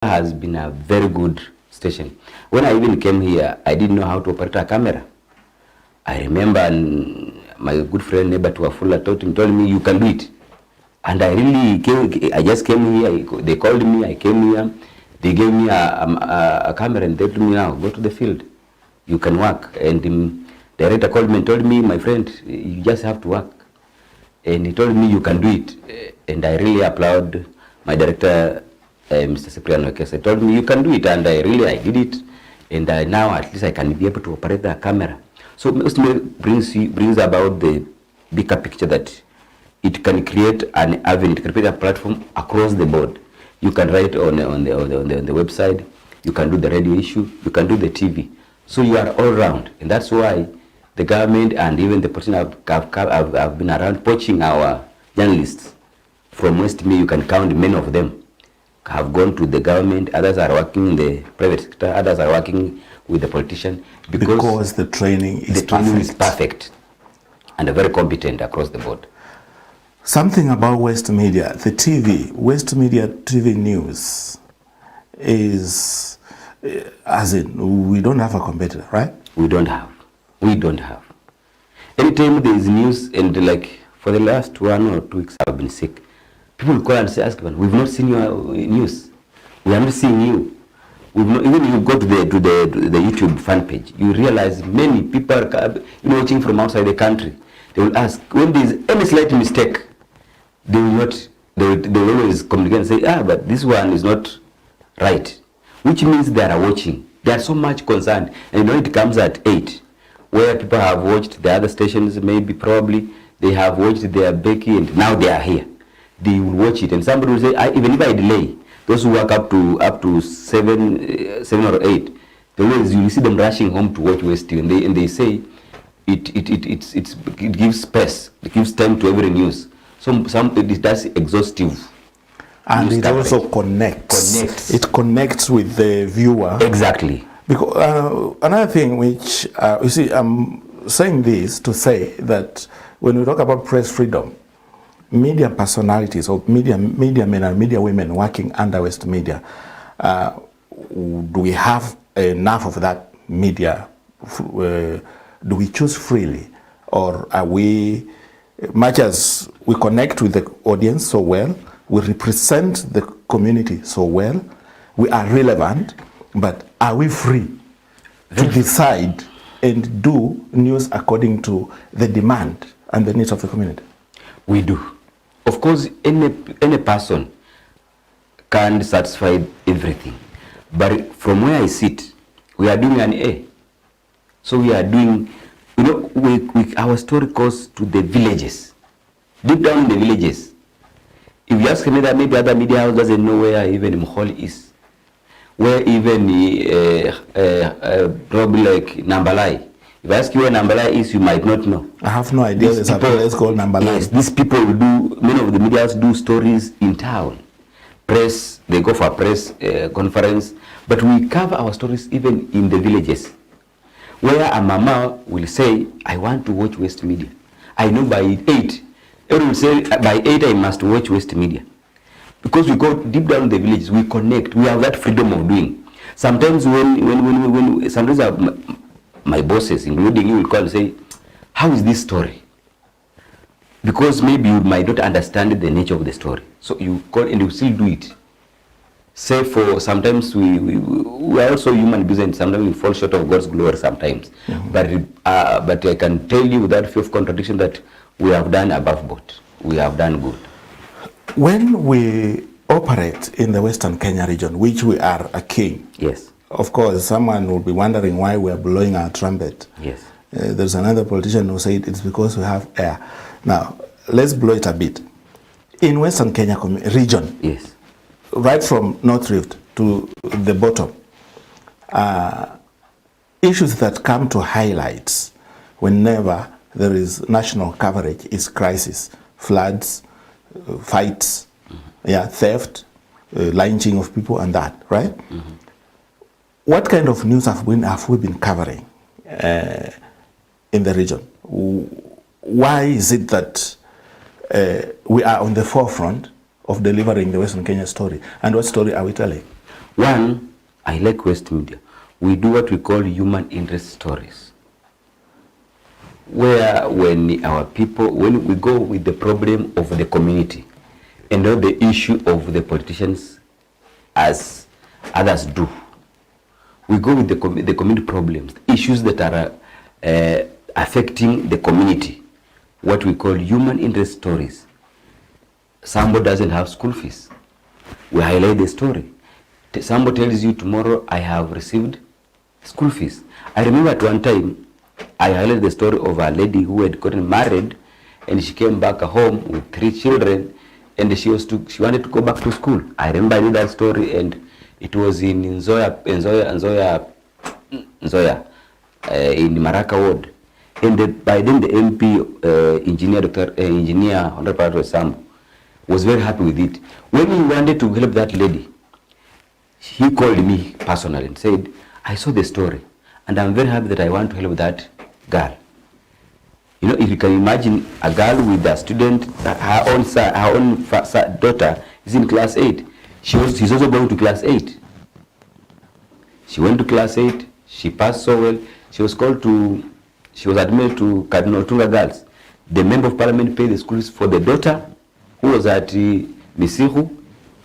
has been a very good station. When I even came here, I didn't know how to operate a camera. I remember my good friend neighbor to Wafula told me, you can do it. And I really came, I just came here, they called me, I came here, they gave me a camera and they told me, now go to the field, you can work. And the director called me and told me, my friend, you just have to work. And he told me, you can do it. And I really applaud my director, Mr. Cipriano Wekesa. He told me, you can do it, and I did it. And now at least I can be able to operate the camera. So mostly brings about the bigger picture that it can create an avenue, it can create a platform across the board. You can write on the website, you can do the radio issue, you can do the TV. So you are all round, and that's why the government and even the person have been around poaching our journalists from West Media. You can count many of them have gone to the government, others are working in the private sector, others are working with the politician because the training is perfect and very competent across the board. Something about West Media, the TV, West Media TV news is, as in, we don't have a competitor, right? We don't have. Anytime there is news, and like for the last 1 or 2 weeks I've been sick, people call and say, ask me, we've not seen your news. We are not seeing you. Even you go to the YouTube fan page, you realize many people are watching from outside the country. They will ask, when there is any slight mistake, they will always communicate and say, but this one is not right. Which means they are watching. They are so much concerned. And it comes at 8, where people have watched the other stations, maybe probably they have watched their Becky, and now they are here. They will watch it, and somebody will say, even if I delay, those who work up to 7 or 8, you see them rushing home to watch West TV, and they say it gives space, it gives time to every news. So it does exhaustive. And it also connects. It connects with the viewer. Exactly. Because another thing which, you see, I'm saying this to say that when we talk about press freedom, media personalities or media men and media women working under West Media, do we have enough of that media? Do we choose freely? Or are we, much as we connect with the audience so well, we represent the community so well, we are relevant, but are we free to decide and do news according to the demand and the needs of the community? We do. Of course, any person can satisfy everything. But from where I sit, we are doing an A. So we are doing, our story goes to the villages, deep down in the villages. If you ask me that, maybe other media house doesn't know where even Mkholi is, where even probably like Nambalai. If I ask you where Nambalai is, you might not know. I have no idea. There's a place called Nambalai. Yes, these people many of the media do stories in town. Press, they go for a press conference, but we cover our stories even in the villages, where a mama will say, I want to watch West Media. I know by 8, everyone will say, by 8 I must watch West Media. Because we go deep down in the villages, we connect, we have that freedom of doing. Sometimes sometimes my bosses, including you, will call and say, how is this story? Because maybe you might not understand the nature of the story. So you call and you still do it. Say for sometimes we are also human beings, and sometimes we fall short of God's glory sometimes. Mm-hmm. But I can tell you without fear of contradiction that we have done above board. We have done good. When we operate in the Western Kenya region, which we are a king, yes. Of course, someone will be wondering why we are blowing our trumpet. Yes. There's another politician who said it's because we have air. Now, let's blow it a bit. In Western Kenya region, yes, right from North Rift to the bottom, issues that come to highlights whenever there is national coverage is crisis, floods, fights, theft, lynching of people, and that, right? Mm-hmm. What kind of news have we been covering in the region? Why is it that we are on the forefront of delivering the Western Kenya story? And what story are we telling? One, I like West Media. We do what we call human interest stories, where when we go with the problem of the community and not the issue of the politicians as others do. We go with the community problems, issues that are affecting the community, what we call human interest stories. Somebody doesn't have school fees. We highlight the story. Somebody tells you tomorrow, I have received school fees. I remember at one time, I highlighted the story of a lady who had gotten married and she came back home with 3 children and she wanted to go back to school. I remember I did that story and it was in Nzoia in Maraka Ward. And by then the MP, Engineer Honorable Sam, was very happy with it. When he wanted to help that lady, he called me personally and said, I saw the story and I'm very happy that I want to help that girl. You know, if you can imagine a girl with a student, her own daughter is in class 8. She's also going to class 8. She went to class 8. She passed so well. She was admitted to Cardinal Otunga Girls. The member of parliament paid the school fees for the daughter who was at Misihu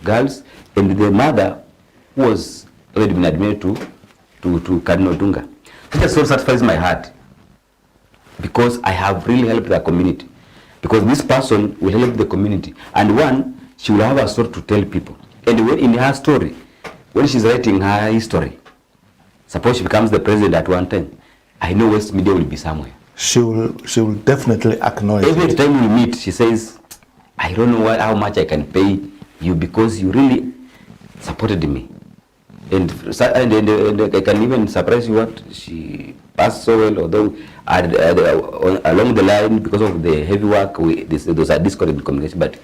Girls and the mother who was already been admitted to Cardinal Otunga. That so satisfies my heart because I have really helped the community. Because this person will help the community. And one, she will have a story to tell people. And when in her story, when she's writing her history, suppose she becomes the president at one time, I know West Media will be somewhere. She will definitely acknowledge Every it. time we meet, she says, I don't know how much I can pay you because you really supported me. And I can even surprise you what she passed so well, although along the line, because of the heavy work, there was a discord in communication, but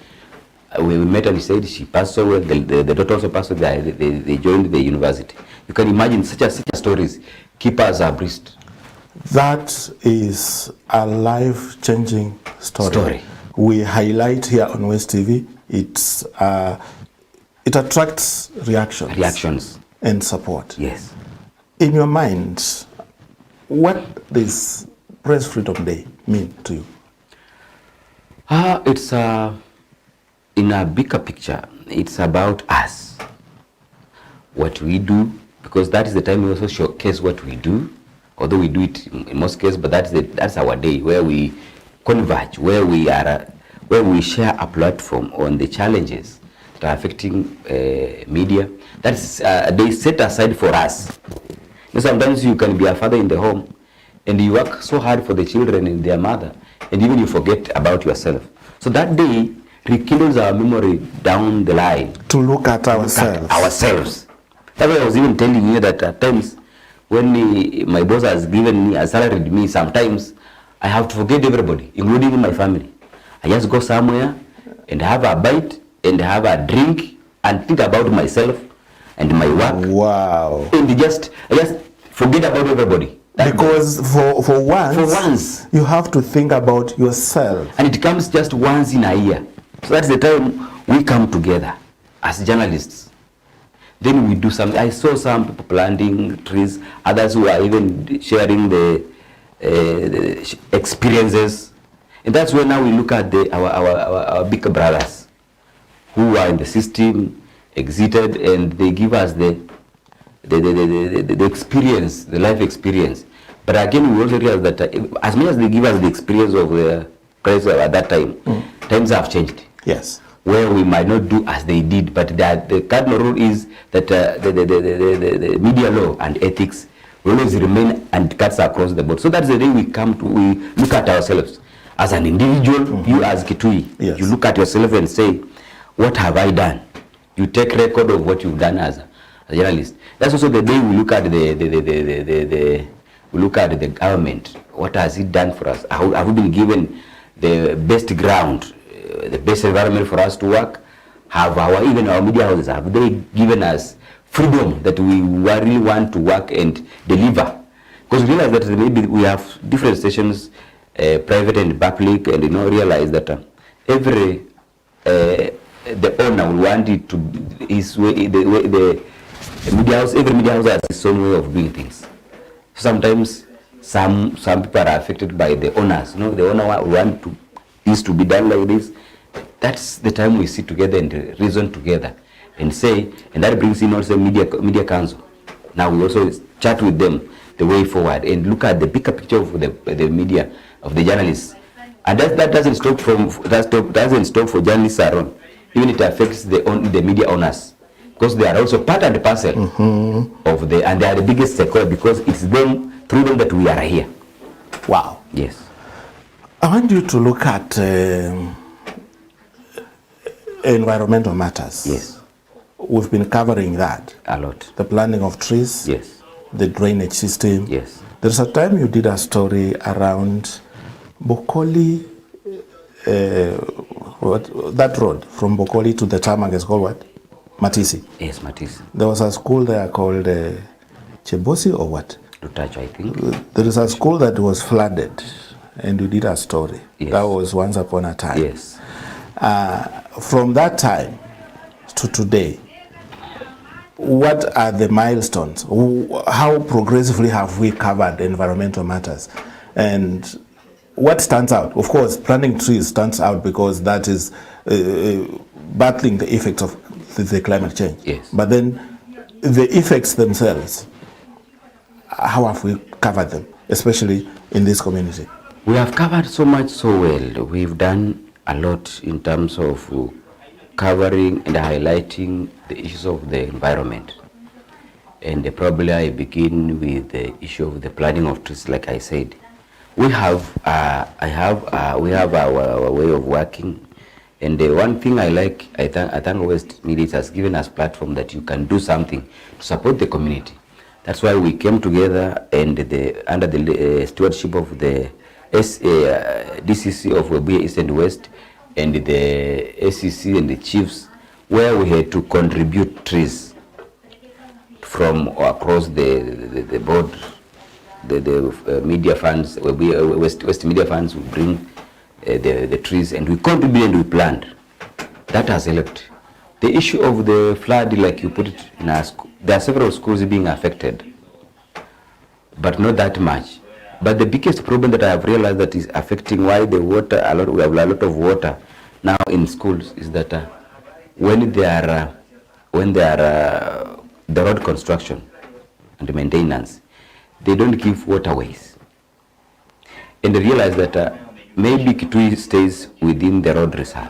when we met and she said she passed so well, the daughter also passed so well, they joined the university. You can imagine such stories keep us abreast. That is a life-changing story. We highlight here on West TV. It attracts reactions and support. Yes. In your mind, what does Press Freedom Day mean to you? It's in a bigger picture. It's about us, what we do, because that is the time we also showcase what we do. Although we do it in most cases, but that's our day where we converge, where we share a platform on the challenges that are affecting media. That's a day set aside for us. You know, sometimes you can be a father in the home and you work so hard for the children and their mother, and even you forget about yourself. So that day rekindles our memory down the line. To look at ourselves. That's why I was even telling you that at times when my boss has given me, has salaried me, sometimes I have to forget everybody, including my family. I just go somewhere and have a bite and have a drink and think about myself and my work. Wow. And I just forget about everybody. Because for once, you have to think about yourself. And it comes just once in a year. So that's the time we come together as journalists. Then we do something. I saw some people planting trees, others who are even sharing the experiences. And that's where now we look at our big brothers who are in the system, exited, and they give us the experience, the life experience. But again, we also realize that as much as they give us the experience of the crisis at that time, times have changed. Yes. Where we might not do as they did, but the cardinal rule is that the media law and ethics will always remain and cuts across the board. So that's the day we look at ourselves as an individual. You as Kitui, yes. You look at yourself and say, what have I done? You take record of what you've done as a journalist. That's also the day we look at the government. What has it done for us? Have we been given the best ground, the best environment for us to work? Have even our media houses, have they given us freedom that we really want to work and deliver? Because we realize that maybe we have different stations, private and public, and realize that the owner will want it to his way, the A media house, every media house has its own way of doing things. Sometimes some people are affected by the owners. The owner want this to be done like this. That's the time we sit together and reason together and say, and that brings in also media council. Now we also chat with them the way forward and look at the bigger picture of the media, of the journalists. And that doesn't stop for journalists alone. Even it affects the media owners, because they are also part and parcel of and they are the biggest stakeholder, because it's them, through them, that we are here. Wow. Yes. I want you to look at environmental matters. Yes. We've been covering that. A lot. The planting of trees. Yes. The drainage system. Yes. There's a time you did a story around Bokoli, that road from Bokoli to the tarmac is called what? Matisi. Yes, Matisi. There was a school there called Chebosi or what? Lutacho, I think. There is a school that was flooded, and you did a story. Yes. That was once upon a time. Yes. From that time to today, what are the milestones? How progressively have we covered environmental matters? And what stands out? Of course, planting trees stands out because that is battling the effects of the climate change. Yes. But then the effects themselves, how have we covered them, especially in this community? We have covered so much so well. We've done a lot in terms of covering and highlighting the issues of the environment. And probably I begin with the issue of the planting of trees, like I said. We have we have our way of working, and the one thing I like, I thank West Media has given us platform that you can do something to support the community. That's why we came together, and under the stewardship of the DCC of Webuye East and West, and the SCC and the chiefs, where we had to contribute trees from across the board. The media funds, West Media funds, will bring the trees, and we contribute and we plant. That has helped. The issue of the flood, like you put it in our school, there are several schools being affected, but not that much. But the biggest problem that I have realized that is affecting why the water, we have a lot of water now in schools, is that when there are the road construction and the maintenance, they don't give waterways. And they realize that maybe Kitui stays within the road reserve.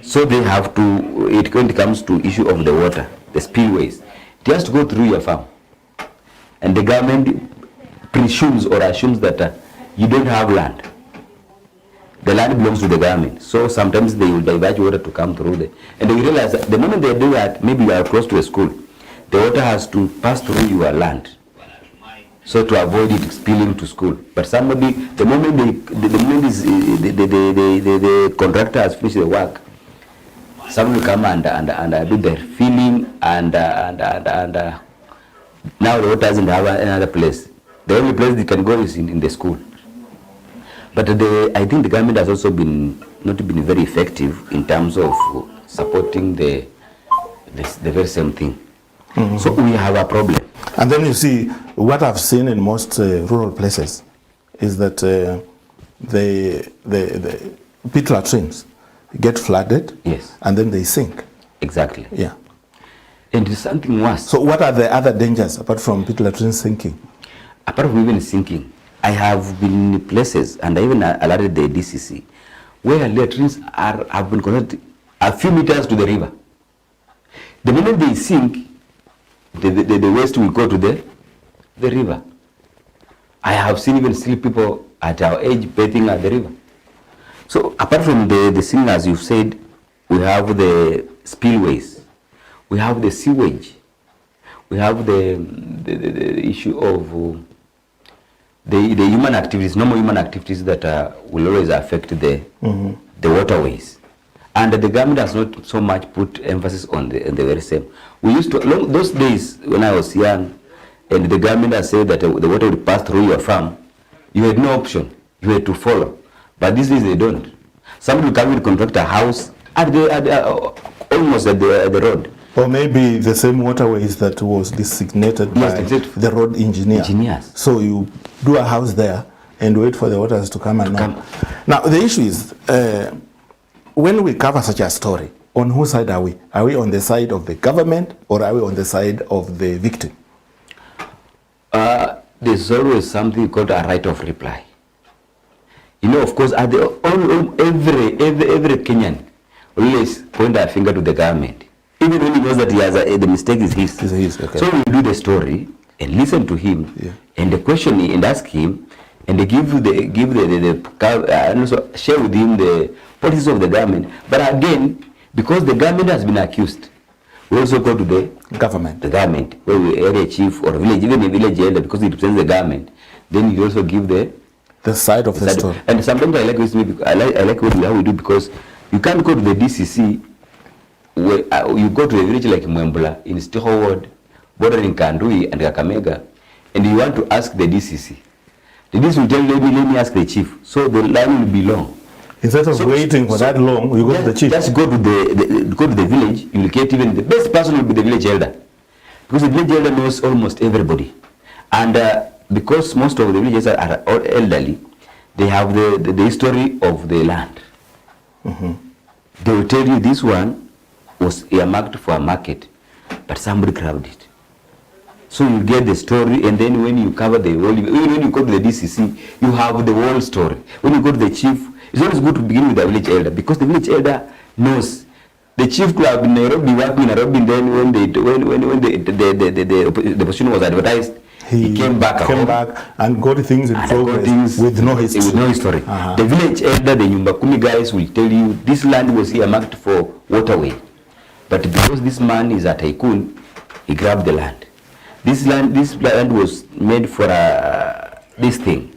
So they have to, when it comes to issue of the water, the spillways, it has to go through your farm. And the government presumes or assumes that you don't have land. The land belongs to the government. So sometimes they will divert water to come through there. And they realize that the moment they do that, maybe you are close to a school, the water has to pass through your land, so to avoid it spilling to school. But somebody, the moment the contractor has finished the work, someone will come and do the filling, and now the water doesn't have another place. The only place they can go is in the school. But I think the government has also not been very effective in terms of supporting the very same thing. Mm-hmm. So we have a problem. And then you see, what I've seen in most rural places is that the pit latrines get flooded, yes, and then they sink. Exactly. Yeah. And it's something worse. So what are the other dangers apart from pit latrines sinking? Apart from even sinking, I have been in places, and I even alerted the DCC, where latrines have been connected a few meters to the river. The moment they sink, the waste will go to the river. I have seen even still people at our age bathing at the river. So apart from the sinking, as you've said, we have the spillways, we have the sewage, we have the issue of the human activities, normal human activities that will always affect the waterways. And the government has not so much put emphasis on the very same. We used to, those days when I was young, and the government has said that the water would pass through your farm, you had no option. You had to follow. But these days they don't. Somebody will come and construct a house almost at the road. Or maybe the same waterways that was designated Yes, by exactly. the road engineers. So you do a house there and wait for the waters to come and come. Now the issue is, when we cover such a story, on whose side are we? Are we on the side of the government or are we on the side of the victim? There's always something called a right of reply. You know, of course, every Kenyan always point a finger to the government, even when he knows that he has the mistake is his. Okay. So we do the story and listen to him, and the question and ask him, and they give and also share with him the policies of the government. But again, because the government has been accused, we also go to the government. The government, where we area chief or village, even a village elder, because it represents the government. Then you also give the side of the story. And sometimes I like this. I like how we do, because you can't go to the DCC. Where you go to a village like Mwembula in Stiho Ward, bordering Kandui and Kakamega, and you want to ask the DCC. The DCC will tell you, let me ask the chief. So the line will be long. Instead of waiting for that long, you go to the chief. Just go to the village. You will get even the best person will be the village elder, because the village elder knows almost everybody, and because most of the villages are all elderly, they have the history of the land. They will tell you this one was earmarked for a market, but somebody grabbed it. So you get the story, and then when you cover the whole, when you go to the DCC, you have the whole story. When you go to the chief, it's always good to begin with the village elder, because the village elder knows. The chief could have been Nairobi, working in Nairobi, and then when the position was advertised, he came back and got things in progress with no history. The village elder, the Nyumba Kumi guys, will tell you this land was earmarked for waterway, but because this man is a tycoon, he grabbed the land. This land was made for this thing.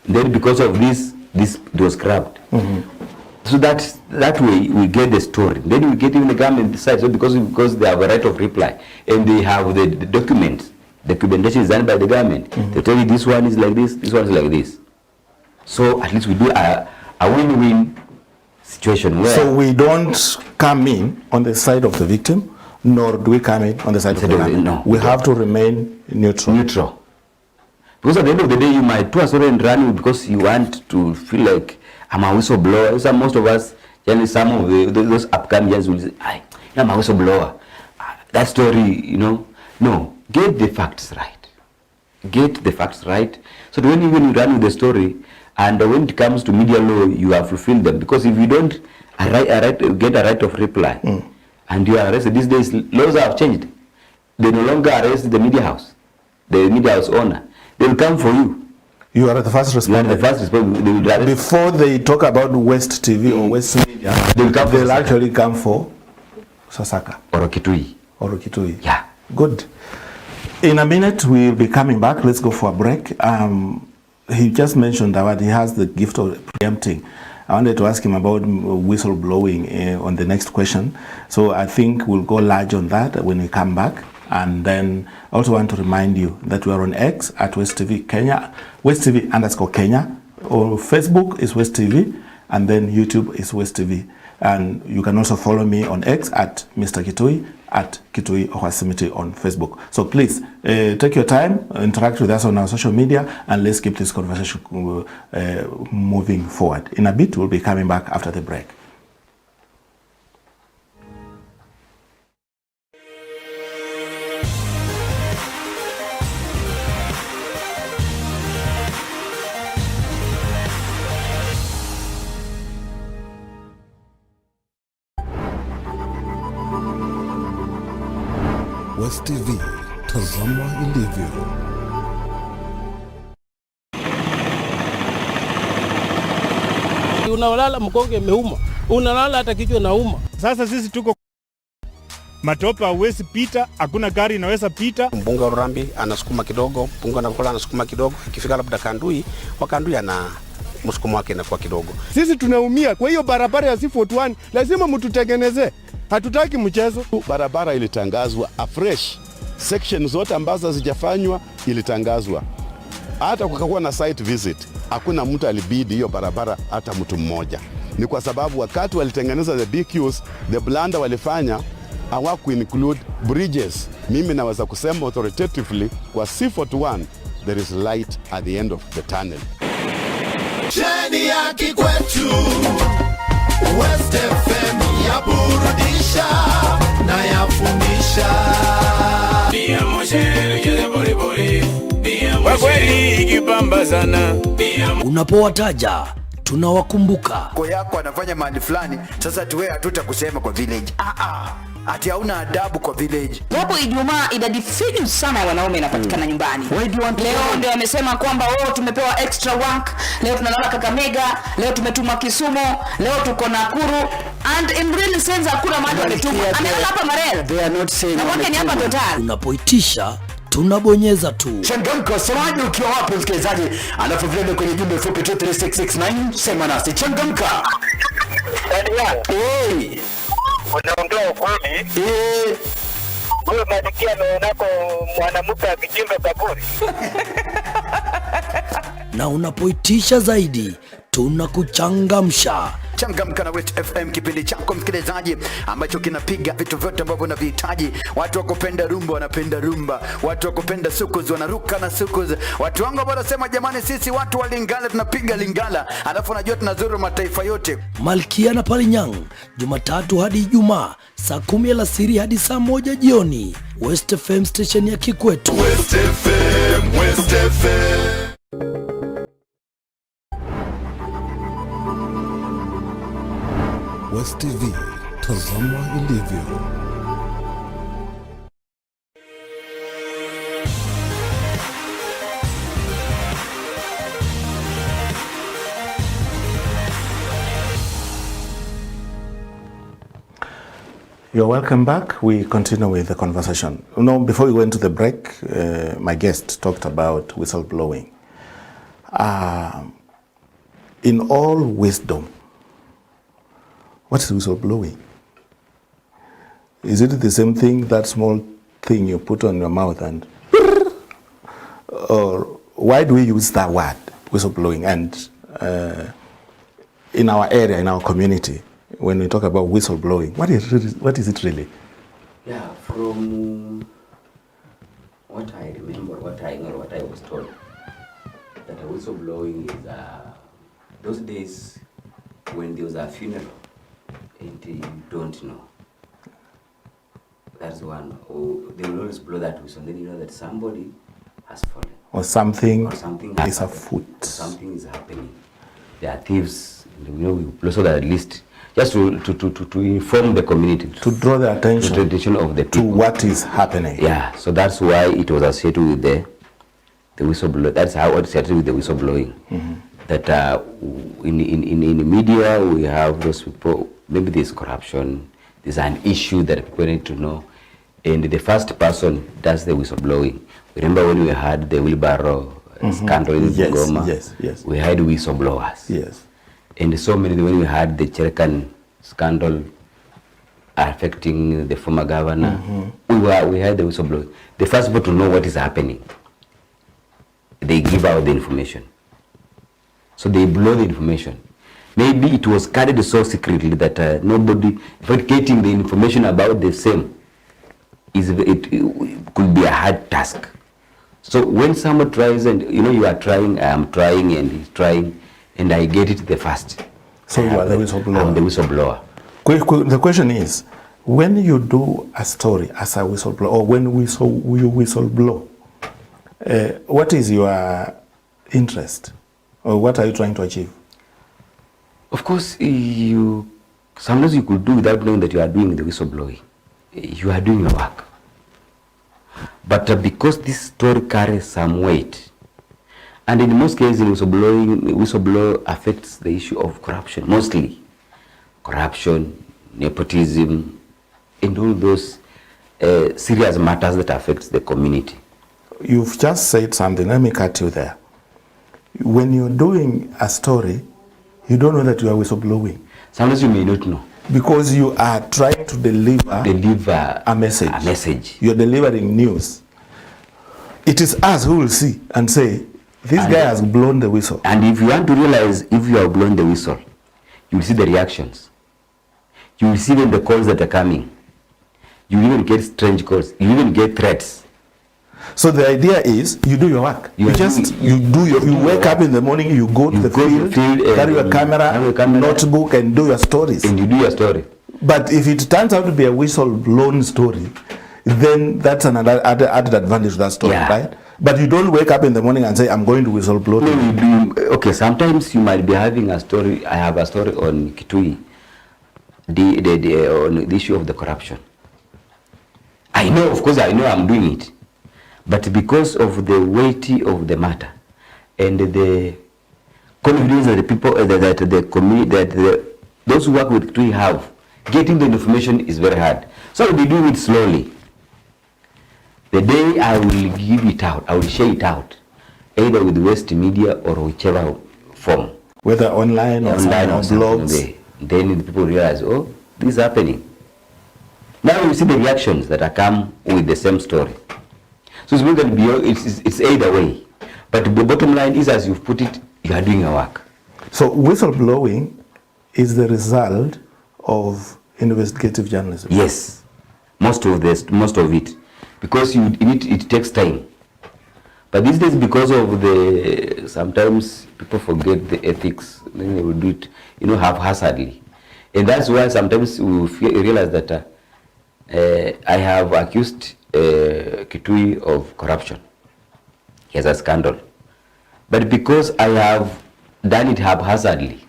Then because of this it was grabbed. So that way we get the story. Then we get even the government side. So because they have a right of reply, and they have the documents. The documentation is done by the government. They tell you this one is like this one is like this. So at least we do a win-win situation. Where so we don't come in on the side of the victim, nor do we come in on the side of the government. No, we have to remain neutral. Because at the end of the day, you might do a story and run because you want to feel like I'm a whistleblower. So most of us, some of those upcoming guys will say, I'm a whistleblower. That story, no. Get the facts right. So when you run with the story, and when it comes to media law, you have fulfilled them. Because if you don't get a right of reply, and you are arrested, these days laws have changed. They no longer arrest the media house owner. They will come for you. You are the first responder. They will arrest. Before they talk about West TV or West Media, they'll actually come for Sasaka or Kitui. Yeah. Good. In a minute, we'll be coming back. Let's go for a break. He just mentioned that he has the gift of preempting. I wanted to ask him about whistleblowing on the next question. So I think we'll go large on that when we come back. And then I also want to remind you that we are on X at West TV Kenya, West TV_Kenya. Or Facebook is West TV, and then YouTube is West TV. And you can also follow me on X at Mr. Kitui, at Kitui Ohasimiti on Facebook. So please take your time, interact with us on our social media, and let's keep this conversation moving forward. In a bit, we'll be coming back after the break. West TV, tazama ilivyo. Unalala mkonge meuma, unalala hata kichwa nauma. Sasa sisi tuko matopa, hauwezi pita, hakuna gari inaweza pita. Mbunge wa Rurambi anasukuma kidogo, mbunge anakola anasukuma kidogo, ikifika labda Kandui, wakandui ana msukumo wake inakuwa kidogo. Sisi tunaumia, kwa hiyo barabara ya C41 lazima mtutengenezee. Hatutaki mchezo. Barabara ilitangazwa afresh. Section zote ambazo hazijafanywa ilitangazwa. Hata kukakuwa na site visit, hakuna mtu alibidi hiyo barabara, hata mtu mmoja. Ni kwa sababu wakati walitengeneza the BQs, the blunder walifanya, hawaku include bridges. Mimi naweza kusema authoritatively kwa C41 there is light at the end of the tunnel. Cheni ya Kikwetu, West FM ya burudisha na ya fundisha. Kwa kweli ikipamba sana. Unapowataja tunawakumbuka. Kwa yako anafanya mahali fulani, sasa tuwe hatutakusema kwa village. Ati hauna adabu kwa village. Hapo Ijumaa idadi finyu sana ya wanaume inapatikana nyumbani. Leo ndio amesema kwamba tumepewa extra work. Leo tunalala Kakamega, leo tumetuma Kisumu, leo tuko Nakuru, and in real sense hakuna mahali wametuma. Amelala hapa Marel. They are not saying. Na wake ni hapa Total. Unapoitisha tunabonyeza tu. Changamka, semaje ukiwa wapi msikilizaji? Alafu vile kwenye jumbe fupi 23669 sema nasi changamka. Hey. Unaondoa ukweli. Wewe malikia ameonako mwanamke akichimba kaburi. Na unapoitisha zaidi tunakuchangamsha. Changamka na West FM, kipindi chako msikilizaji ambacho kinapiga vitu vyote ambavyo unavihitaji. Watu wakupenda rumba wanapenda rumba, watu wakupenda sukuz wanaruka na sukuz. Watu wangu ambao wanasema jamani, sisi watu wa Lingala tunapiga Lingala, alafu unajua tunazuru mataifa yote. Malkia na Palinyang, Jumatatu hadi Ijumaa saa 10 alasiri hadi saa 1 jioni. West FM station ya Kikwetu. West FM, West FM. West TV, tazama ilivyo. You're welcome back. We continue with the conversation. Before we went to the break, my guest talked about whistleblowing. In all wisdom, what is whistleblowing? Is it the same thing, that small thing you put on your mouth and... Or why do we use that word, whistleblowing? And in our area, in our community, when we talk about whistleblowing, what is it really? Yeah, from what I remember, what I know, what I was told, that a whistleblowing is those days when there was a funeral and you don't know. That's one. Or they will always blow that whistle, and then you know that somebody has fallen. Or something is afoot. Something is happening. There are thieves, and we blow so that at least just to inform the community, to draw the attention of the people to what is happening. Yeah, so that's why it was associated with the whistleblower. That's how it's associated with the whistleblowing. Mm-hmm. That in the media we have those people. Maybe there's corruption. There's an issue that people need to know, and the first person does the whistleblowing. Remember when we had the wheelbarrow scandal in Bungoma? Yes. We had whistleblowers. Yes. And so many, when we had the Cherkan scandal affecting the former governor, we had the whistleblowers. The first people to know what is happening, they give out the information. So they blow the information. Maybe it was carried so secretly that nobody, getting the information about the same, it could be a hard task. So when someone tries, and you are trying, I am trying, and he's trying, and I get it the first. So you are the whistleblower. I'm the whistleblower. The question is, when you do a story as a whistleblower, or when you whistleblow, what is your interest, or what are you trying to achieve? Of course, sometimes you could do without knowing that you are doing the whistleblowing. You are doing your work. But because this story carries some weight, and in most cases in whistleblower affects the issue of corruption, mostly. Corruption, nepotism, and all those serious matters that affects the community. You've just said something, let me cut you there. When you're doing a story, you don't know that you are whistleblowing. Sometimes you may not know. Because you are trying to deliver a message. You're delivering news. It is us who will see and say, this guy has blown the whistle. And if you want to realize if you have blown the whistle, you will see the reactions. You will see the calls that are coming. You even get strange calls. You even get threats. So the idea is you do your work. You wake up in the morning, you go to the field, carry your camera, notebook, and do your stories. And you do your story. But if it turns out to be a whistle-blown story, then that's another added advantage to that story, right? But you don't wake up in the morning and say, I'm going to whistle-blow. No, you do. Okay, sometimes you might be having a story. I have a story on Kitui, on the issue of the corruption. I know, of course, I know I'm doing it. But because of the weighty of the matter and the confidence that the people, that the community, those who work with Kitui have, getting the information is very hard. So I'll be doing it slowly. The day I will give it out, I will share it out, either with West Media or whichever form. Whether online or blogs. Then the people realize, oh, this is happening. Now you see the reactions that are come with the same story. So it's going to be, it's either way. But the bottom line is, as you've put it, you are doing your work. So whistleblowing is the result of investigative journalism. Yes, most of it, because it takes time. But these days, because of sometimes people forget the ethics, then they will do it, haphazardly, and that's why sometimes we realize that I have accused Kitui of corruption. He has a scandal, but because I have done it haphazardly,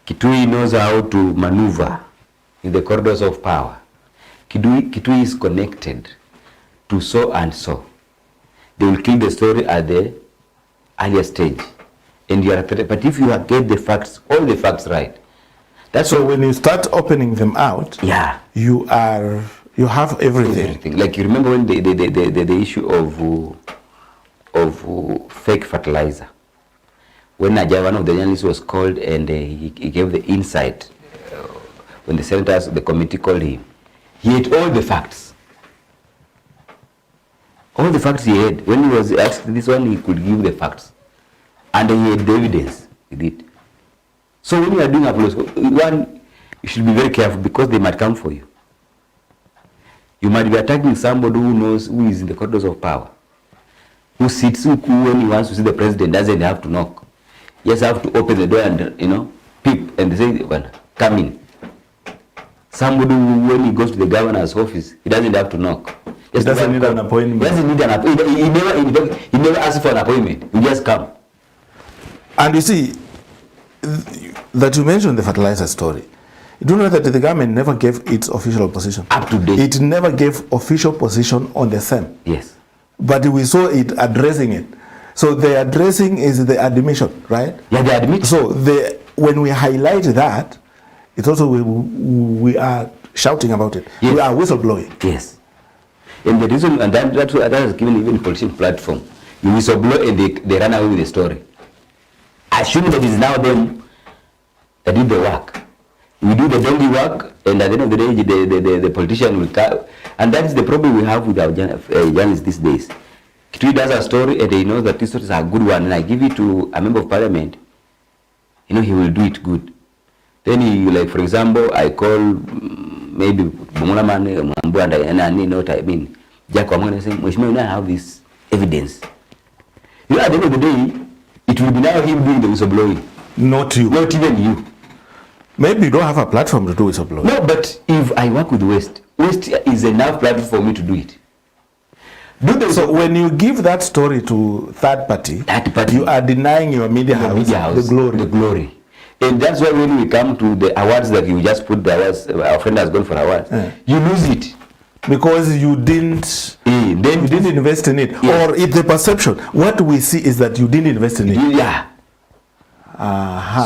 Kitui knows how to maneuver in the corridors of power. Kitui is connected to so and so. They will kill the story at the earlier stage. And you are, but if you get the facts, all the facts right. That's so when you start opening them out, you have everything. Like you remember when the issue of fake fertilizer. When one of the journalists was called and he gave the insight, when the senators, the committee called him, he had all the facts. All the facts he had. When he was asked this one, he could give the facts. And he had the evidence with it. So when you are doing uploads, one, you should be very careful because they might come for you. You might be attacking somebody who is in the corridors of power. Who sits, who when he wants to see the president doesn't have to knock. He just have to open the door and, peep and say, well, come in. Somebody who, when he goes to the governor's office, he doesn't have to knock. He doesn't need an appointment. He doesn't need an appointment. He never asks for an appointment. You just come. And you see, that you mentioned the fertilizer story. You do know that the government never gave its official position. Up to date. It never gave official position on the same. Yes. But we saw it addressing it. So the addressing is the admission, right? Yeah, the admission. So when we highlight that, it's also we are shouting about it. Yes. We are whistleblowing. Yes. And the reason, and that has given even politician platform. You whistleblow and they run away with the story. Assuming that it's now them that did the work. We do the donkey work, and at the end of the day, the politician will come. And that is the problem we have with our journalists these days. Kitui does a story, and he knows that this story is a good one, and I give it to a member of parliament, he will do it good. Then he, like, for example, I call maybe Bumulaman, Mambu, and I know what I mean. Jack Wamana saying, Mheshimiwa, I have this evidence. At the end of the day, it will be now him doing the whistleblowing. Not you. Not even you. Maybe you don't have a platform to do whistleblowing. No, but if I work with West is enough platform for me to do it. So when you give that story to third party, you are denying your media house the glory. And that's why when we come to the awards that you just put the awards, our friend has gone for awards, you lose it. Because you didn't invest in it. Or it's the perception. What we see is that you didn't invest in it. Yeah.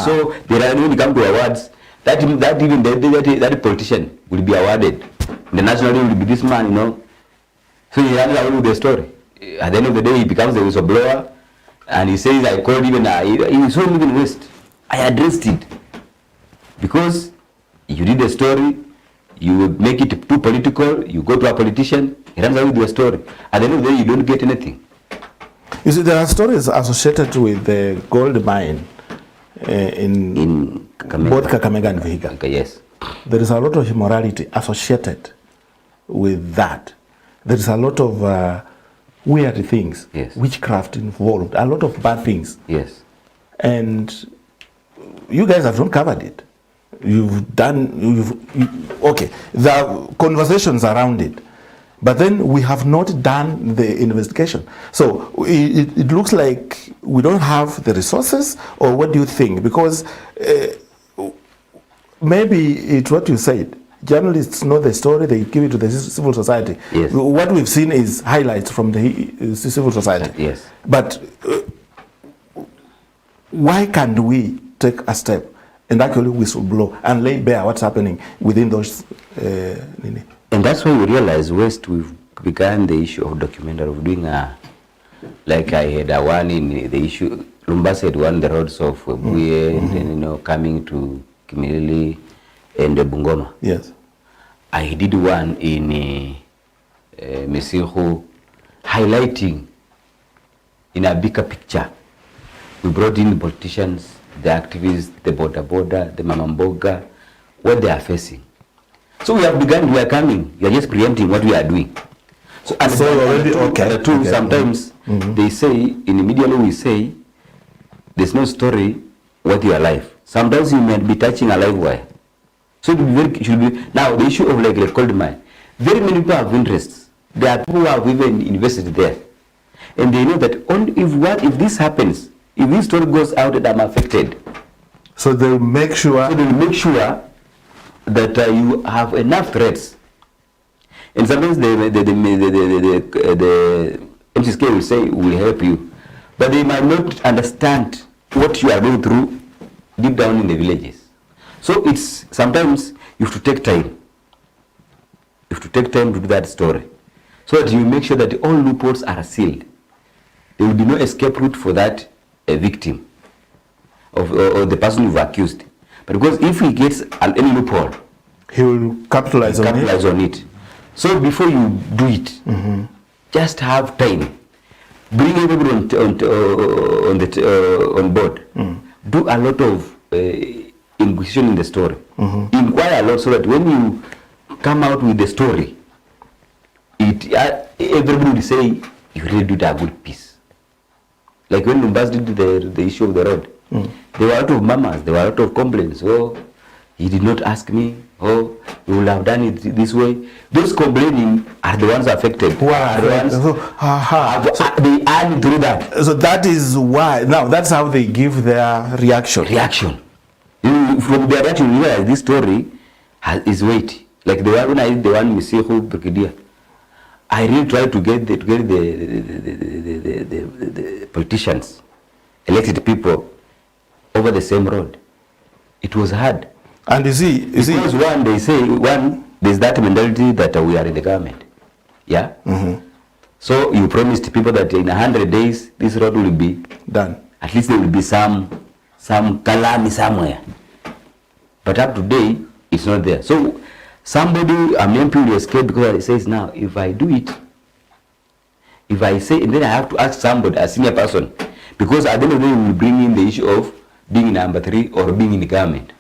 So when you come to awards, that politician will be awarded. The national will be this man, So he runs away with the story. At the end of the day, he becomes the whistleblower, and he says, I called even, he saw him in West. I addressed it. Because you read the story, you make it too political, you go to a politician, he runs away with your story. At the end of the day, you don't get anything. You see, there are stories associated with the gold mine in Kakamega, both Kakamega and Vihiga. Okay, yes. There is a lot of immorality associated with that. There is a lot of weird things, Yes. witchcraft involved, a lot of bad things. Yes. And you guys have not covered it. Okay, there are conversations around it, but then we have not done the investigation. So it looks like we don't have the resources, or what do you think? Because maybe it's what you said. Journalists know the story, they give it to the civil society. Yes. What we've seen is highlights from the civil society. Yes. But why can't we take a step and actually whistleblow and lay bare what's happening within those? And that's why we realize West, we've begun the issue of documentary, of doing like I had a one in the issue, Lumbasa had one the roads of Buye, and then, coming to Kimilili and Bungoma. Yes. I did one in Mesihu, highlighting in a bigger picture. We brought in the politicians, the activists, the border, the Mamamboga, what they are facing. So we have begun, we are coming, we are just preempting what we are doing. So already, okay. Sometimes they say, in the media we say, there's no story worth your life. Sometimes you might be touching a live wire. So it should be, now the issue of like coal mine, very many people have interests. There are people who have even invested there. And they know that only if this happens, if this story goes out that I'm affected. So they'll make sure. So they'll make sure that you have enough threats. And sometimes the MCSK will say, we'll help you. But they might not understand what you are going through deep down in the villages. So it's sometimes you have to take time. You have to take time to do that story. So that you make sure that all loopholes are sealed. There will be no escape route for that victim or the person you've accused. But because if he gets any loophole, he will capitalize on it. So before you do it, just have time. Bring everybody on board. Do a lot of inquisition in the story. Inquire a lot so that when you come out with the story, everybody will say you really did a good piece. Like when Lumbas did the issue of the road, there were a lot of murmurs, there were a lot of complaints. Oh, he did not ask me. Oh, you will have done it this way. Those complaining are the ones affected. They earn through that. So that is why, now that's how they give their reaction. From their reaction, you realize this story is weight. Like the one when I did the one Mesihu Brigadier, I really tried to get the politicians, elected people, over the same road. It was hard. And you see, because they say there's that mentality that we are in the government. Yeah. So you promised people that in 100 days this road will be done. At least there will be some kalami somewhere. But up to today, it's not there. So somebody, a MP will escape because he says, now, if I do it, if I say, and then I have to ask somebody, a senior person, because at the end of the day, we will bring in the issue of being number 3 or being in the government.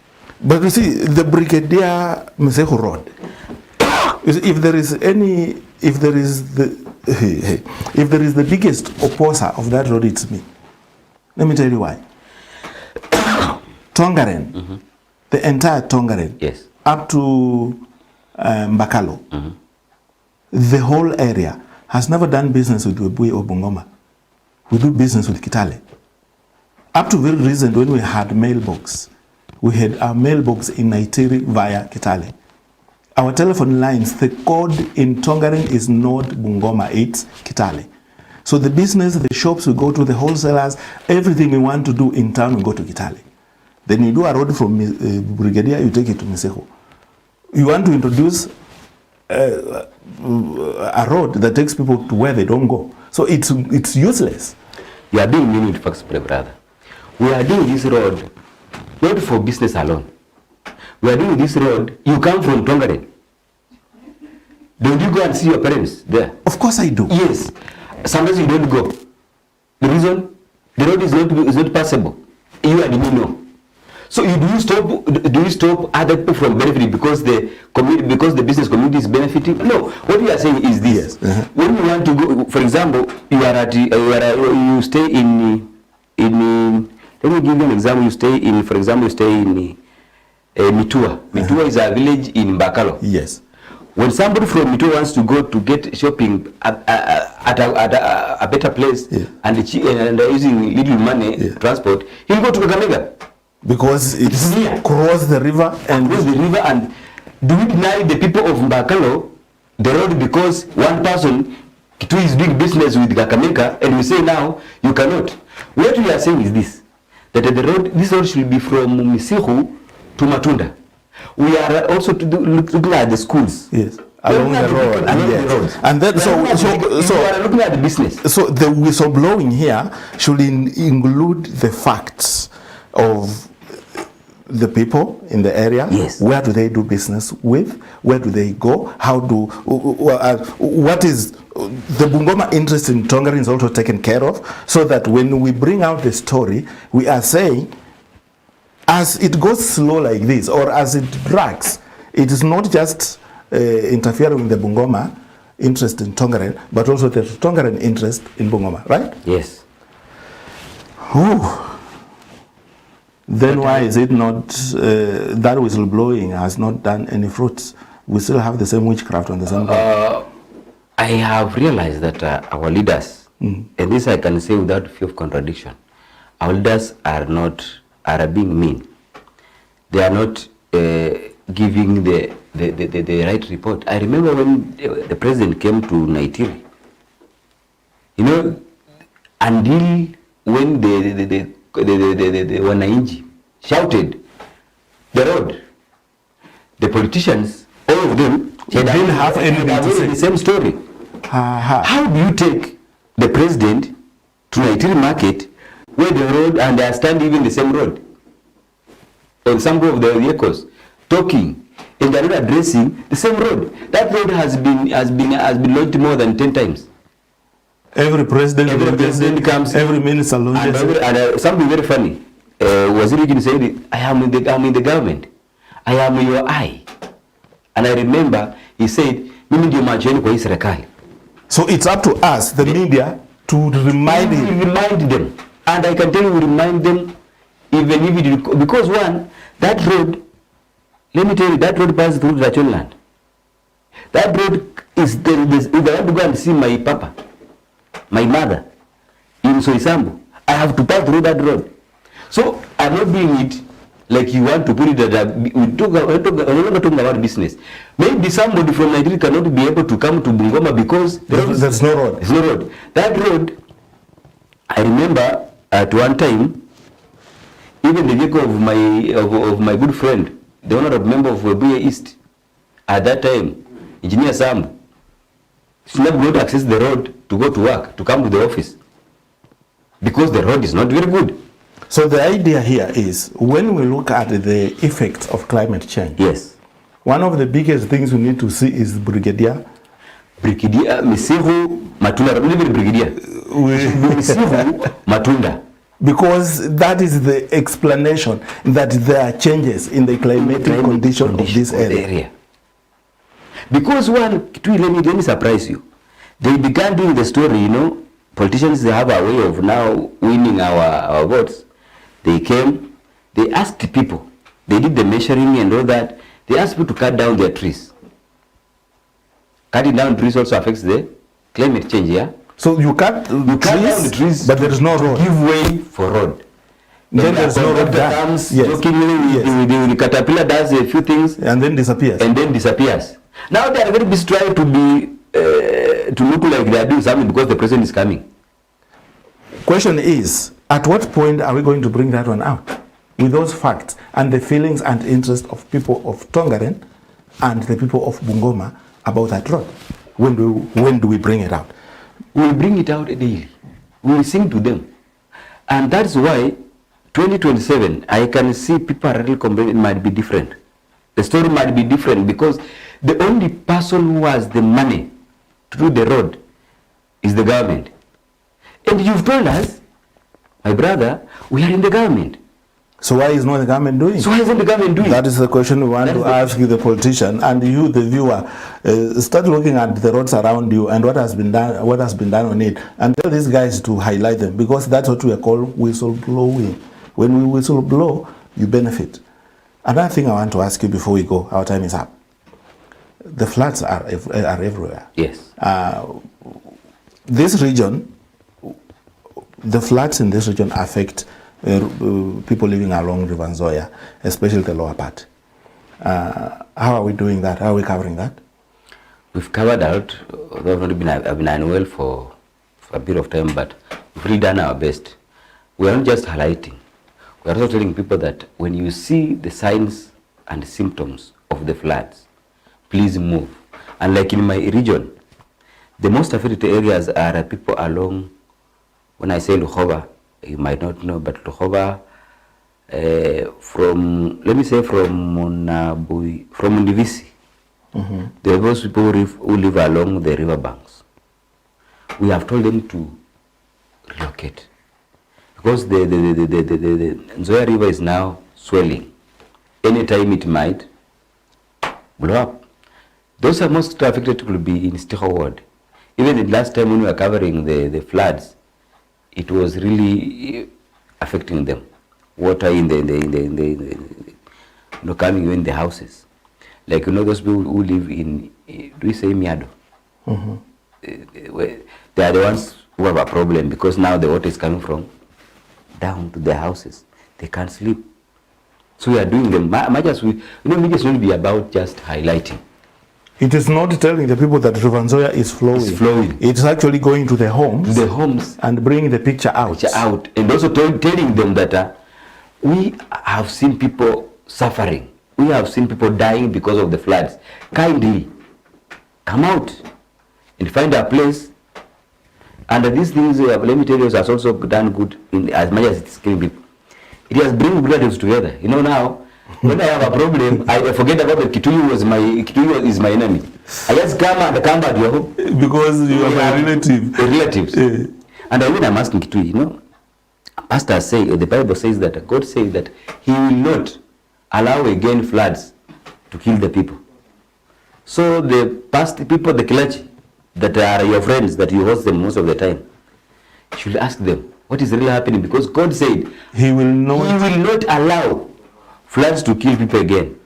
But you see, the Brigadier Mesihu Road, if there is the biggest opposer of that road, it's me. Let me tell you why. Tongaren, the entire Tongaren, yes, up to Mbakalo, the whole area has never done business with Webuye or Bungoma. We do business with Kitale. Up to very recent, when we had mailbox, we had our mailbox in Naitiri via Kitale. Our telephone lines, the code in Tongaren is not Bungoma, it's Kitale. So the business, the shops we go to, the wholesalers, everything we want to do in town, we go to Kitale. Then you do a road from Brigadier, you take it to Mesihu. You want to introduce a road that takes people to where they don't go. So it's useless. You are doing many facts, brother. We are doing this road not for business alone. We are doing this road. You come from Tongaren. Don't you go and see your parents there? Of course I do. Yes. Sometimes you don't go. The reason, the road is not passable. You and me know. So do you stop other people from benefiting because the business community is benefiting? No. What we are saying is this: Yes. when you want to go, for example, you stay in. Let me give you an example. You stay in Mitua. Mitua is a village in Bakalo. Yes. When somebody from Mitua wants to go to get shopping at a better place, and using little money transport, he'll go to Kakamega. Because it's cross the river and do we deny the people of Mbakalo the road because one person is doing business with Kakamega, and we say now you cannot? What we are saying is this, that this road should be from Misihu to Matunda. We are also looking at the schools. Yes. Along the road. Yes. And then so you are looking at the business. So the whistleblowing here should include the facts of the people in the area. Yes. Where do they do business with? Where do they go? What is the Bungoma interest in Tongaren is also taken care of, so that when we bring out the story, we are saying, as it goes slow like this, or as it drags, it is not just interfering with the Bungoma interest in Tongaren, but also the Tongaren interest in Bungoma, right? Yes. Ooh. Then why is it not that whistleblowing has not done any fruits? We still have the same witchcraft on the same ground. I have realized that our leaders, and this I can say without fear of contradiction, our leaders are being mean. They are not giving the right report. I remember when the president came to Naitiri, until when the Wananchi shouted the road, the politicians, all of them, didn't have anything to say. The same story. How do you take the president to Naitiri market where the road, and they are standing even the same road, on some of the vehicles, talking, and they are not addressing the same road? That road has been launched more than 10 times. Every president comes, every minister launches. And something very funny. Waziri Eugene said, I am in the government. I am your eye. And I remember he said, mimi ndio macho yenu kwa hii serikali. So it's up to us, the media, to remind them. And I can tell you, we remind them, even if it, because one, that road, let me tell you, that road passes through Rachon land. That road is if I want to go and see my papa, my mother, in Soisambu, I have to pass through that road. So I'm not doing it like you want to put it that we're not talking about business. Maybe somebody from Nigeria cannot be able to come to Bungoma because there's no road. There's no road. That road, I remember at one time, even the vehicle of my good friend, the honorable member of Webuye East, at that time, Engineer Sam, should not be able to access the road to go to work, to come to the office, because the road is not very good. So the idea here is, when we look at the effects of climate change, yes, one of the biggest things we need to see is Brigadier Misihu Matunda. Misihu Matunda. Because that is the explanation that there are changes in the climatic condition of this area. Because one, let me surprise you. They began doing the story, politicians, they have a way of now winning our votes. They came, they asked people, they did the measuring and all that. They asked people to cut down their trees. Cutting down trees also affects the climate change, yeah? So you cut down the trees, but there is no road. Give way for road. Then there's no road done. The caterpillar does a few things. And then disappears. Now they are very busy trying to look like they are doing something because the president is coming. Question is, at what point are we going to bring that one out? With those facts and the feelings and interests of people of Tongaren and the people of Bungoma about that road. When do we bring it out? We will bring it out daily. We will sing to them. And that's why 2027, I can see people are really complaining, it might be different. The story might be different because the only person who has the money to do the road is the government. And you've told us, my brother, we are in the government. So why is not the government doing? So why isn't the government doing? That is the question we want to ask you, the politician, and you, the viewer. Start looking at the roads around you and what has been done on it, and tell these guys to highlight them, because that's what we are called whistleblowing. When we whistle blow, you benefit. Another thing I want to ask you before we go, our time is up. The floods are everywhere. Yes. This region, the floods in this region affect people living along River Nzoia, especially the lower part. How are we doing that? How are we covering that? We've covered out, although I've been unwell for a bit of time, but we've really done our best. We are not just highlighting. We are also telling people that when you see the signs and symptoms of the floods, please move. And like in my region, the most affected areas are people along, when I say Luhova, you might not know, but Luhova, from Ndivisi, there are those people who live along the river banks. We have told them to relocate, because the Nzoia River is now swelling. Anytime it might blow up. Those are most affected will be in Stiho Ward. Even the last time when we were covering the floods, it was really affecting them. Water in the coming in the houses. Like, those people who live in, do we say Miado? They are the ones who have a problem, because now the water is coming from down to their houses. They can't sleep. So we are doing them. Media should be about just highlighting. It is not telling the people that River Nzoia is flowing. It's flowing. It's actually going to the homes. To the homes. And bringing the picture out. And also telling them that we have seen people suffering. We have seen people dying because of the floods. Kindly come out and find a place. And these things, let me tell you, has also done good in as much as it's killing people. It has bring relatives together. Now, when I have a problem, I forget about the Kituyu is my enemy. I just come back to your home. Because you are my relative. Relatives. And when I'm asking Kituyu, Pastor say, the Bible says that, God says that He will not allow again floods to kill the people. So the past people, the clergy, that are your friends, that you host them most of the time, you should ask them what is really happening, because God said He will not allow floods to kill people again.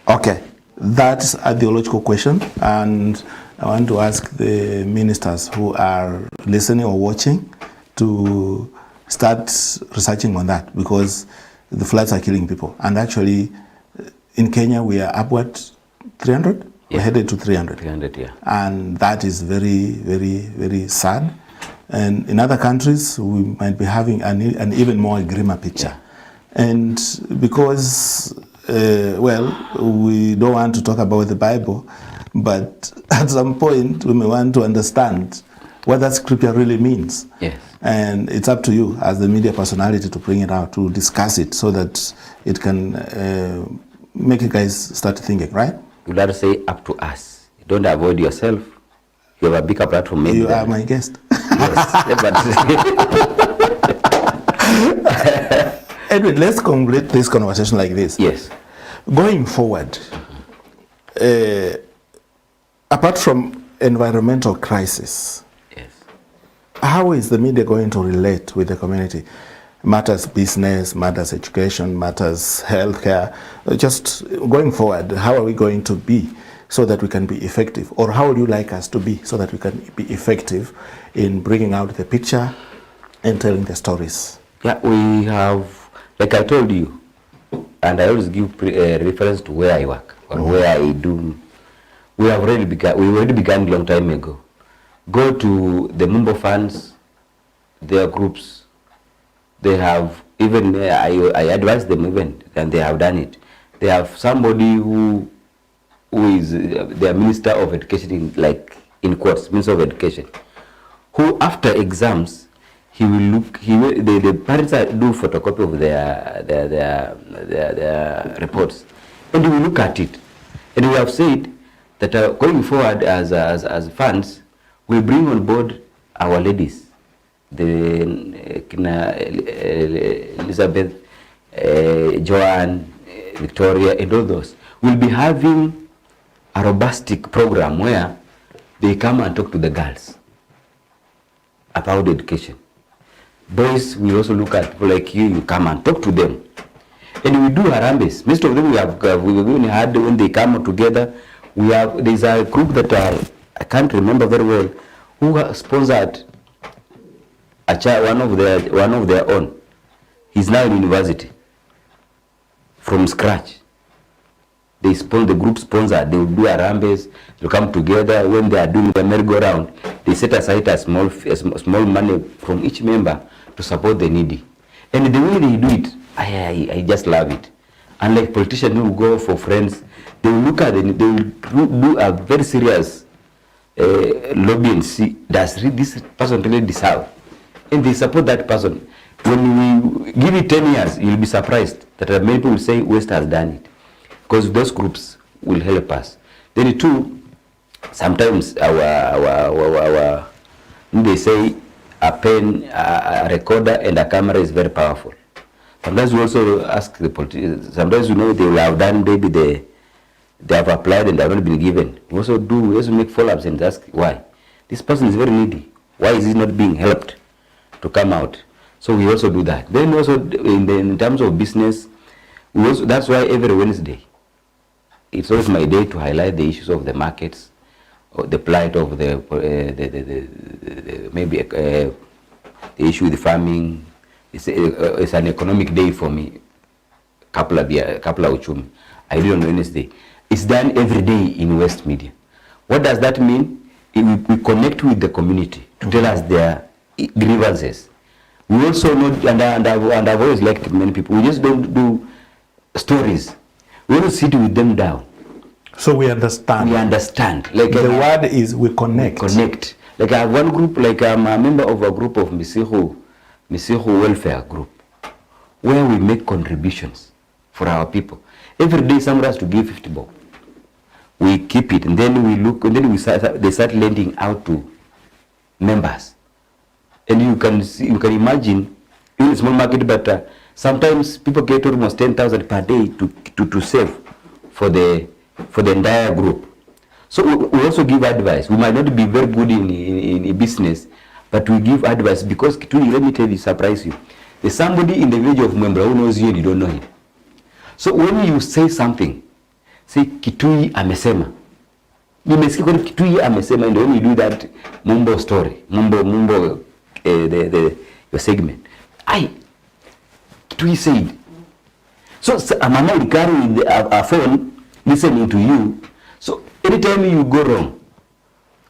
Okay, that's a theological question, and I want to ask the ministers who are listening or watching to start researching on that, because the floods are killing people. And actually, in Kenya, we are upward 300. Yeah. We're headed to 300. 300, yeah. And that is very, very, very sad. And in other countries, we might be having an even more grimmer picture. Yeah. And because, we don't want to talk about the Bible, but at some point, we may want to understand what that scripture really means. Yes. And it's up to you as the media personality to bring it out, to discuss it, so that it can make you guys start thinking, right? You got to say up to us. Don't avoid yourself. You have a bigger platform. You are my guest. Yes. Edwin, let's complete this conversation like this. Yes. Going forward, apart from environmental crisis, yes, how is the media going to relate with the community? Matters business, matters education, matters healthcare. Just going forward, how are we going to be so that we can be effective? Or how would you like us to be so that we can be effective in bringing out the picture and telling the stories? Yeah, we have, like I told you, and I always give reference to where I work or where I do. We already began a long time ago. Go to the Mumbo funds, their groups. They have even, I advise them even, and they have done it. They have somebody who is their Minister of Education, in quotes, Minister of Education, who after exams, he will look, the parents do photocopy of their reports, and he will look at it. And we have said that going forward as funds, we bring on board our ladies, the Elizabeth Joanne, Victoria, and all those, will be having a robust program where they come and talk to the girls about education. Boys will also look at people like you come and talk to them. And we do harambes. Most of them we've even had when they come together. There's a group that I can't remember very well, who sponsored a child, one of their own. He's now in university from scratch. The group sponsor, they will do harambes, they'll come together. When they are doing the merry-go-round, they set aside a small money from each member to support the needy. And the way they do it, I just love it. Unlike politicians who go for friends, they will look at it, they will do a very serious lobby and see, does this person really deserve? And they support that person. When we give it 10 years, you'll be surprised that many people will say West has done it. Because those groups will help us. Then too, sometimes they say a pen, a recorder and a camera is very powerful. Sometimes we also ask the politicians, sometimes they will have done, maybe they have applied and they have not been given. We also make follow-ups and ask why. This person is very needy. Why is he not being helped to come out? So we also do that. Then also in terms of business, that's why every Wednesday, it's always my day to highlight the issues of the markets, or the plight of the issue with farming. It's an economic day for me. Kapla uchumi. I do on Wednesday. It's done every day in West Media. What does that mean? We connect with the community to tell us their grievances. We also know, and I've always liked many people, we just don't do stories. We will sit with them down. So we understand. We understand. Like the word is we connect. We connect. Like I have one group, like I'm a member of a group of Misihu Welfare Group, where we make contributions for our people. Every day someone has to give 50 bob. We keep it, and then we look, and then they start lending out to members. And you can imagine, in a small market, but sometimes people get almost 10,000 per day to save for the entire group. So we also give advice. We might not be very good in business, but we give advice because let me tell you, surprise you. There's somebody in the village of Mwembra who knows you and you don't know him. So when you say something, say Kitui amesema. Nimesikia kwa Kitui amesema, and when you do that Mumbo story, Mumbo your segment. Kitui said. So Mama will carry a phone listening to you. So anytime you go wrong,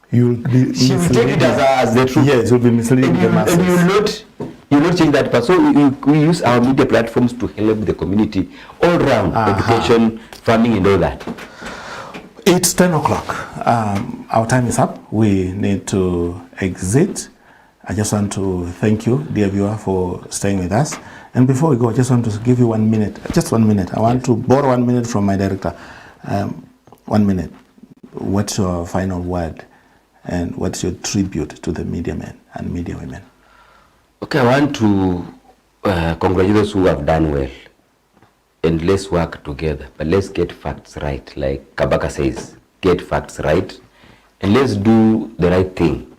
she will take it as the truth. Yes, you'll be misleading the masses. And you will not change that part. So we use our media platforms to help the community all round, education, farming, and all that. It's 10 o'clock. Our time is up. We need to exit. I just want to thank you, dear viewer, for staying with us. And before we go, I just want to give you 1 minute. Just 1 minute. I want to borrow 1 minute from my director. 1 minute. What's your final word? And what's your tribute to the media men and media women? Okay, I want to congratulate those who have done well. And let's work together. But let's get facts right. Like Kabaka says, get facts right. And let's do the right thing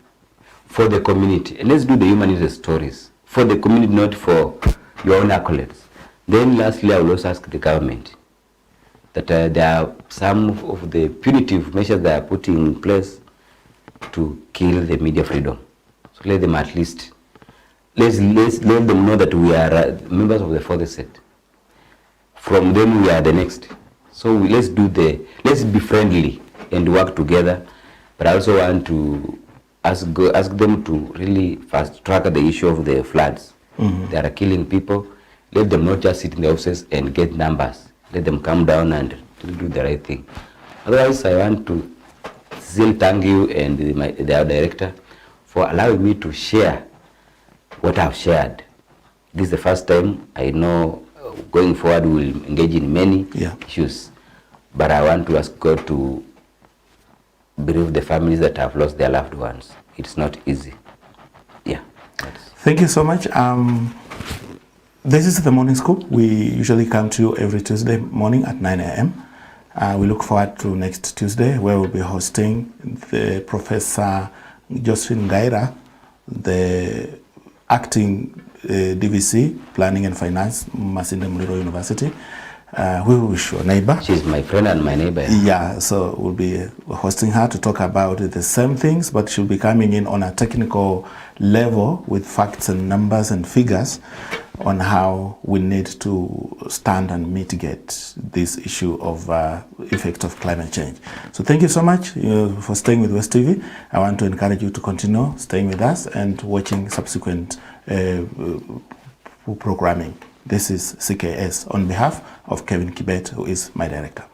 for the community. And let's do the human interest stories for the community, not for your own accolades. Then lastly, I will also ask the government that there are some of the punitive measures they are putting in place to kill the media freedom. So let them at least, let them know that we are members of the fourth estate. From them we are the next. So let's be friendly and work together. But I also want to ask them to really fast track the issue of the floods. They are killing people. Let them not just sit in the offices and get numbers. Let them come down and do the right thing. Otherwise, I want to still thank you and the director for allowing me to share what I've shared. This is the first time. I know going forward we will engage in many issues. But I want to ask God to bereave the families that have lost their loved ones. It's not easy. Yeah. Thank you so much. This is the Morning Scoop. We usually come to you every Tuesday morning at 9 a.m. We look forward to next Tuesday, where we'll be hosting the Professor Josephine Gaira, the acting DVC, Planning and Finance, Masinde Muliro University. Who is your neighbor? She's my friend and my neighbor. Yeah, so we'll be hosting her to talk about the same things, but she'll be coming in on a technical level with facts and numbers and figures on how we need to stand and mitigate this issue of effect of climate change. So thank you so much for staying with West TV. I want to encourage you to continue staying with us and watching subsequent programming. This is CKS on behalf of Kevin Kibet, who is my director.